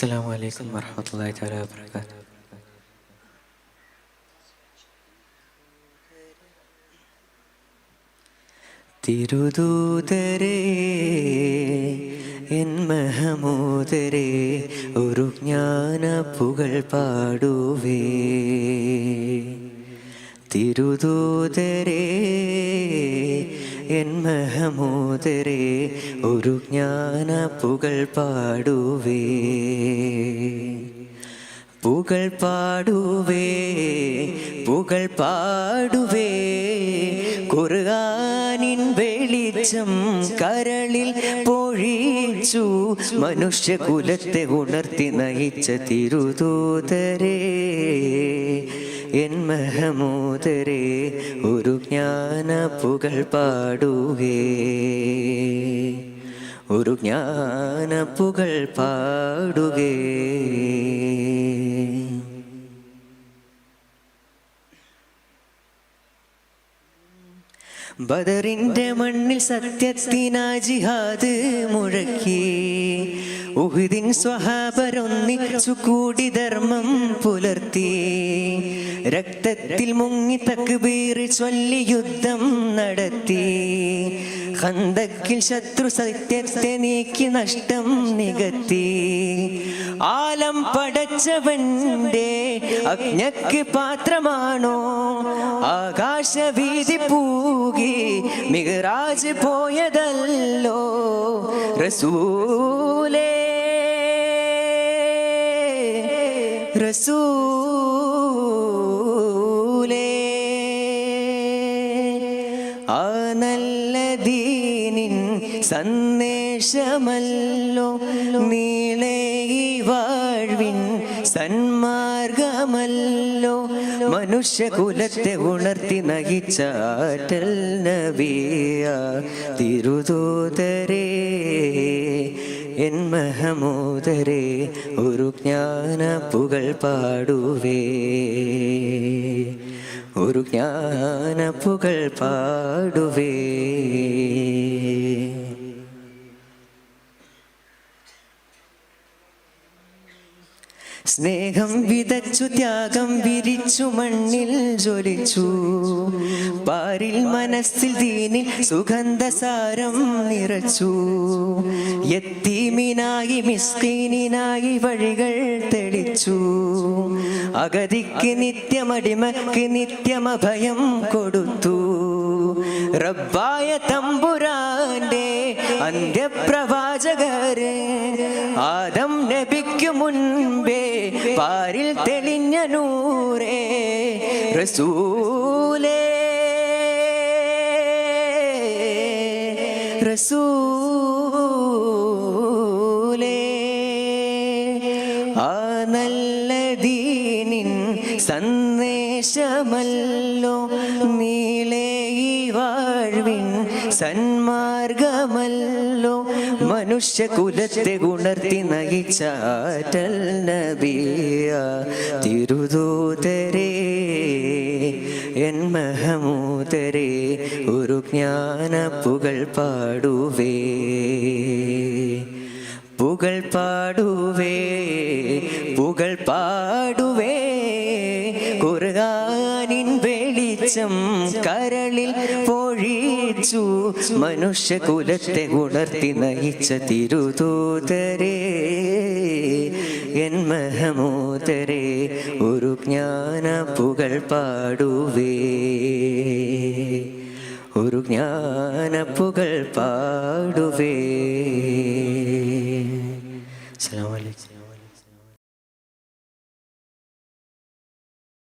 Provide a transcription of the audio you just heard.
അസ്സലാമു അലൈക്കും വറഹ്മത്തുള്ളാഹി തആല വബറകാതുഹു. തിരുദൂതരേ എൻ മഹമൂദരേ ഒരു ജ്ഞാന പുകൾ പാടുവേ. തിരുദൂതരേ എൻ മഹമൂദരേ ഒരു ജ്ഞാന പുകൾ പാടുവേ. പുകൾ പാടുവേ പുകൾ പാടുവേ ഖുർആനിൻ വെളിച്ചം കരളിൽ പൊഴിച്ചു മനുഷ്യകുലത്തെ ഉണർത്തി നയിച്ച തിരുദൂതരേ എൻ മഹമൂദരേ ഒരു ജ്ഞാന പുകൾ പാടുവേ. ഒരു ജ്ഞാന പുകൾ പാടുകേ. ബദറിന്റെ മണ്ണിൽ സത്യത്തിനാ ജിഹാദ് മുഴക്കി ഉഹുദിൻ സ്വഹാബരൊന്നിച്ചു കൂടി ധർമ്മം പുലർത്തി. രക്തത്തിൽ മുങ്ങി തക്ബീർ ചൊല്ലി യുദ്ധം നടത്തി. ഖന്തക്കിൽ ശത്രു സത്യത്തെ നീക്കി നഷ്ടം നികത്തി. ആലം പടച്ചവന്റെ അജ്ഞക്ക് പാത്രമാണോ ആകാശവീതി പൂകി മിഗ്റാജ് പോയതല്ലോ റസൂലേ. റസൂലേ ആ നല്ല ദീനിൻ സന്ദേശമല്ലോ നീളേ ഈ വാഴ്വിൻ സന്മാർഗമല്ലോ മനുഷ്യകുലത്തെ ഉണർത്തി നയിച്ച ആറ്റൽ നബിയ തിരുദൂതരേ എൻ മഹമൂദരേ ഒരു ജ്ഞാന പുകൾ പാടുവേ. ഒരു ജ്ഞാന പുകൾ പാടുവേ. സ്നേഹം വിതച്ചു ത്യാഗം വിരിച്ചു മണ്ണിൽ ജ്വലിച്ചു. പാരിൽ മനസ്സിൽ ദീനിൽ സുഗന്ധസാരം നിറച്ചു. യത്തീമിനായി മിസ്കീനിനായി വഴികൾ തെളിച്ചു. അഗതിക്ക് നിത്യമടിമക്ക് നിത്യമഭയം കൊടുത്തു. റബ്ബായ തമ്പുരാന്റെ അന്ത്യപ്രവാചകരെ ആദം നബിക്കു മുൻപേ പാരിൽ തെളിഞ്ഞ നൂറേ റസൂലേ. റസൂലേ ആ നല്ല ദീനിൻ സന്ദേശമല്ലോ നീളേ ഈ വാഴ്വിൻ സന്മാർഗമല്ലോ മനുഷ്യകുലത്തെ ഉണർത്തി നയിച്ച ആറ്റൽ നബിയ തിരുദൂതരേ എൻ മഹമൂദരേ ഒരു ജ്ഞാന പുകൾ പാടുവേ. പുകൾ പാടുവേ പുകൾ പാടുവേ ഖുർആനിൻ വെളിച്ചം കരളിൽ പൊഴിച്ചു മനുഷ്യകുലത്തെ ഉണർത്തി നയിച്ച തിരുദൂതരേ എൻ മഹമൂദരേ ഒരു ജ്ഞാന പുകൾ പാടുവേ. ഒരു ജ്ഞാന പുകൾ പാടുവേ. അസ്സലാമു അലൈക്കും.